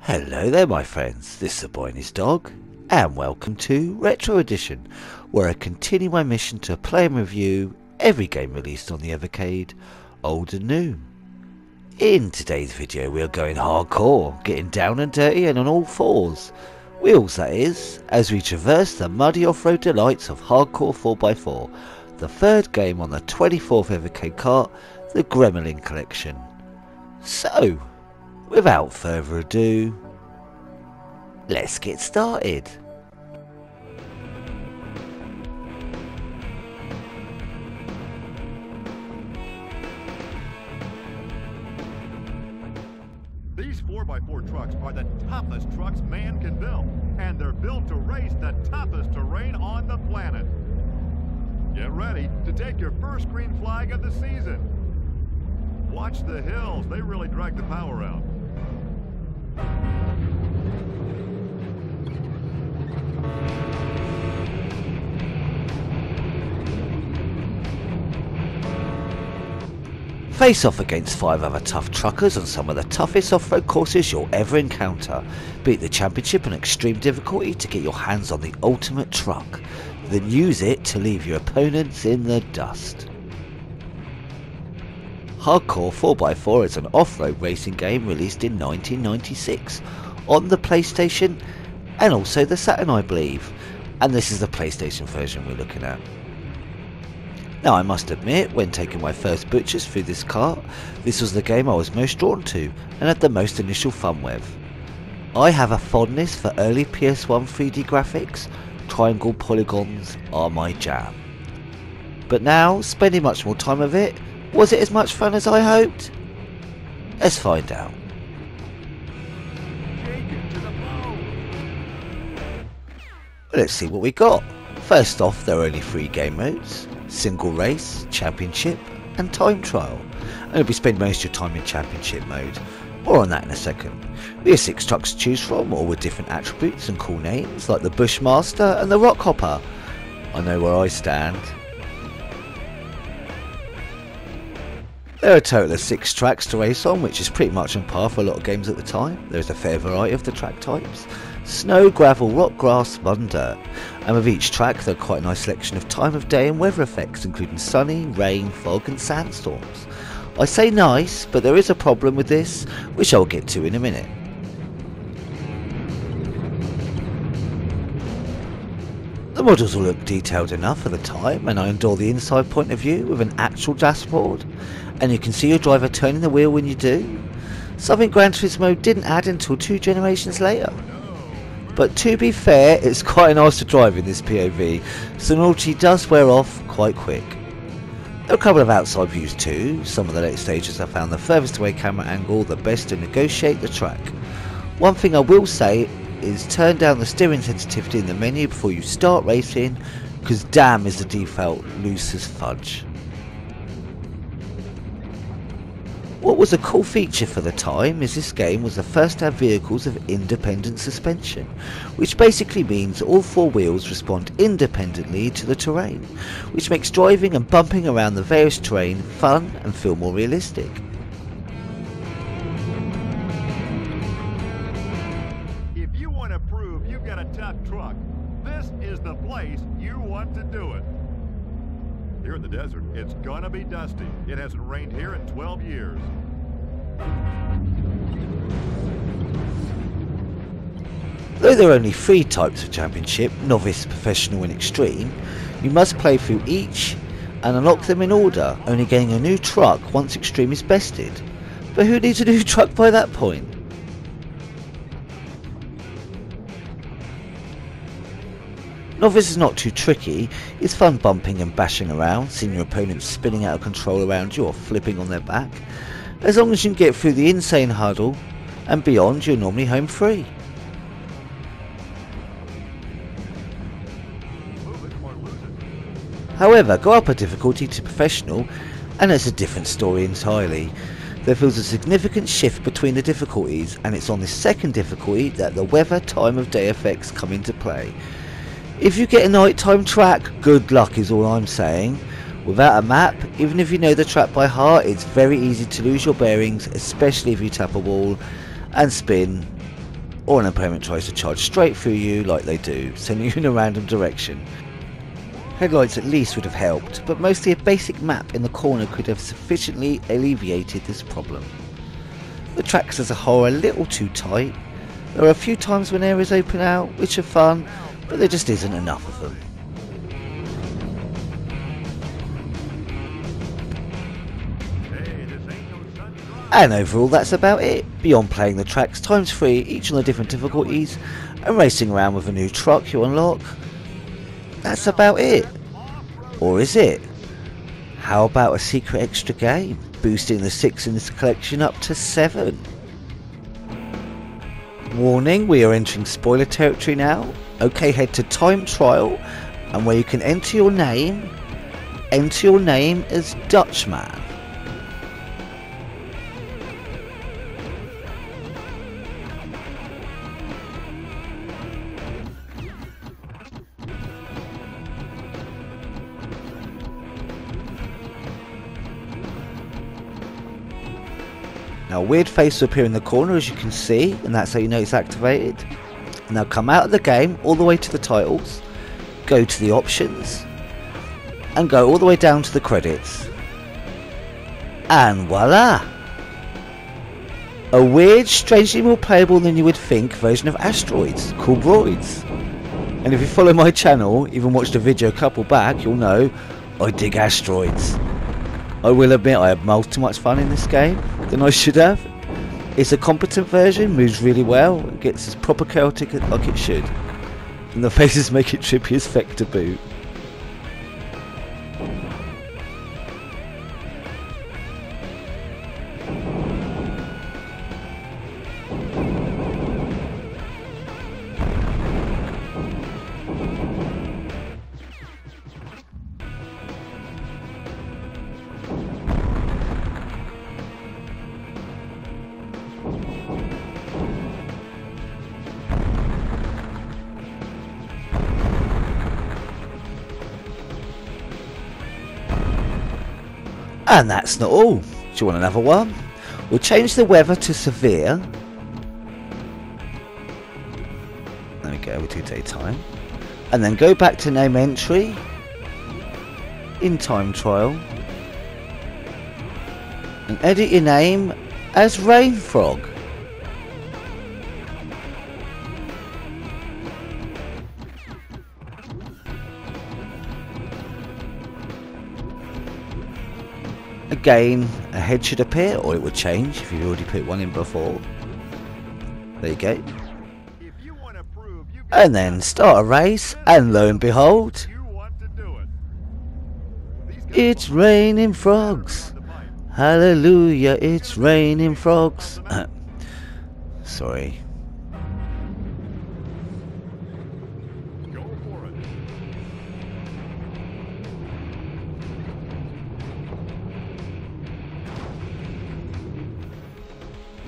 Hello there my friends, this is the boy and his dog, and welcome to Retro Edition, where I continue my mission to play and review every game released on the Evercade, old and new. In today's video we are going hardcore, getting down and dirty and on all fours, wheels that is, as we traverse the muddy off-road delights of hardcore 4x4, the third game on the 24th Evercade Cart, the Gremlin Collection. So, without further ado, let's get started. These 4x4 trucks are the toughest trucks man can build, and they're built to race the toughest terrain on the planet. Get ready to take your first green flag of the season. Watch the hills, they really drag the power out. Face off against 5 other tough truckers on some of the toughest off-road courses you'll ever encounter. Beat the championship on extreme difficulty to get your hands on the ultimate truck, then use it to leave your opponents in the dust. Hardcore 4x4 is an off-road racing game released in 1996 on the PlayStation and also the Saturn I believe, and this is the PlayStation version we're looking at. Now I must admit, when taking my first butchers through this cart, this was the game I was most drawn to and had the most initial fun with. I have a fondness for early PS1 3D graphics, triangle polygons are my jam. But now, spending much more time with it, was it as much fun as I hoped? Let's find out. Let's see what we got. First off, there are only 3 game modes: single race, championship and time trial. And you'll be spending most of your time in championship mode. More on that in a second. We have 6 trucks to choose from, all with different attributes and cool names like the Bushmaster and the Rockhopper. I know where I stand. There are a total of 6 tracks to race on, which is pretty much on par for a lot of games at the time. There is a fair variety of the track types: snow, gravel, rock, grass, mud and dirt. And with each track there are quite a nice selection of time of day and weather effects, including sunny, rain, fog and sandstorms. I say nice, but there is a problem with this, which I'll get to in a minute. The models all look detailed enough for the time, and I adore the inside point of view with an actual dashboard, and you can see your driver turning the wheel when you do. Something Gran Turismo didn't add until 2 generations later. But to be fair, it's quite nice to drive in this POV, so novelty does wear off quite quick. There are a couple of outside views too. Some of the later stages I found the furthest away camera angle the best to negotiate the track. One thing I will say is turn down the steering sensitivity in the menu before you start racing, because damn is the default loose as fudge. What was a cool feature for the time is this game was the first to have vehicles of independent suspension, which basically means all 4 wheels respond independently to the terrain, which makes driving and bumping around the various terrain fun and feel more realistic. If you want to prove you've got a tough truck, this is the place you want to do it. Here in the desert, it's gonna be dusty. It hasn't rained here in 12 years. Though there are only 3 types of championship, novice, professional and extreme, you must play through each and unlock them in order, only getting a new truck once extreme is bested. But who needs a new truck by that point? Novice is not too tricky, it's fun bumping and bashing around, seeing your opponents spinning out of control around you or flipping on their back. As long as you can get through the insane huddle and beyond, you're normally home free. However, go up a difficulty to professional and it's a different story entirely. There feels a significant shift between the difficulties, and it's on the second difficulty that the weather, time of day effects come into play. If you get a nighttime track, good luck is all I'm saying. Without a map, even if you know the track by heart, it's very easy to lose your bearings, especially if you tap a wall and spin or an opponent tries to charge straight through you like they do, sending you in a random direction. Headlights at least would have helped, but mostly a basic map in the corner could have sufficiently alleviated this problem. The tracks as a whole are a little too tight. There are a few times when areas open out, which are fun, but there just isn't enough of them. And overall that's about it. Beyond playing the tracks ×3 each on the different difficulties and racing around with a new truck you unlock, that's about it. Or is it? How about a secret extra game, boosting the 6 in this collection up to 7? Warning, we are entering spoiler territory now. Okay, head to time trial and where you can enter your name as Dutchman. Now a weird face will appear in the corner as you can see, and that's how you know it's activated. Now come out of the game all the way to the titles, go to the options and go all the way down to the credits. And voila! A weird, strangely more playable than you would think version of Asteroids called Roids. And if you follow my channel, even watched a video a couple back, you'll know I dig Asteroids. I will admit I had much too much fun in this game than I should have. It's a competent version, moves really well, it gets as proper chaotic like it should. And the faces make it trippy as feck to boot. And that's not all. Do you want another one? We'll change the weather to severe. There we go, we'll do daytime. And then go back to name entry in time trial. And edit your name as Rainfrog. Again, a head should appear, or it would change if you've already put one in before. There you go. And then start a race, and lo and behold, it's raining frogs. Hallelujah, it's raining frogs. Sorry.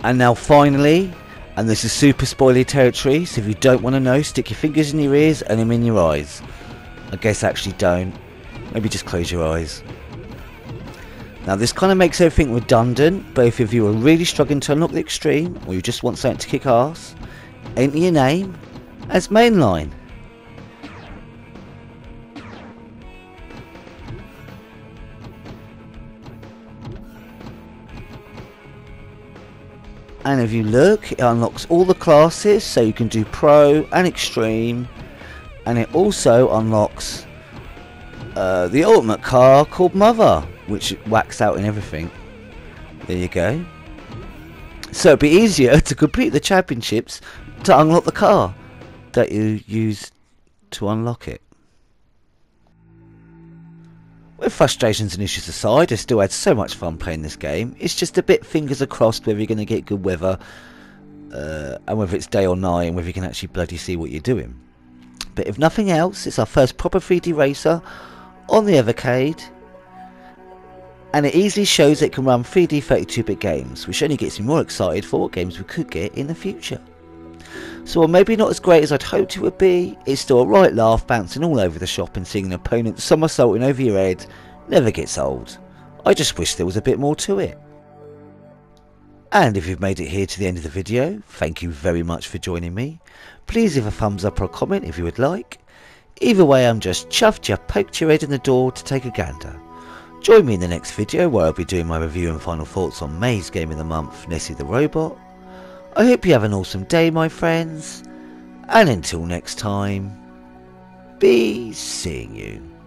And now finally, and this is super spoiler territory, so if you don't want to know, stick your fingers in your ears and them in your eyes. I guess actually don't. Maybe just close your eyes. Now this kind of makes everything redundant, but if you are really struggling to unlock the extreme, or you just want something to kick ass, enter your name as Mainline. And if you look, it unlocks all the classes, so you can do Pro and Extreme, and it also unlocks the ultimate car called Mother, which whacks out in everything. There you go. So it'd be easier to complete the championships to unlock the car that you use to unlock it. With frustrations and issues aside, I still had so much fun playing this game. It's just a bit fingers crossed whether you're going to get good weather, and whether it's day or night, and whether you can actually bloody see what you're doing. But if nothing else, it's our first proper 3D racer on the Evercade, and it easily shows it can run 3D 32-bit games, which only gets me more excited for what games we could get in the future. So while maybe not as great as I'd hoped it would be, it's still a right laugh bouncing all over the shop and seeing an opponent somersaulting over your head never gets old. I just wish there was a bit more to it. And if you've made it here to the end of the video, thank you very much for joining me. Please leave a thumbs up or a comment if you would like. Either way, I'm just chuffed you poked your head in the door to take a gander. Join me in the next video where I'll be doing my review and final thoughts on May's Game of the Month, Nessie the Robot. I hope you have an awesome day, my friends, and until next time, be seeing you.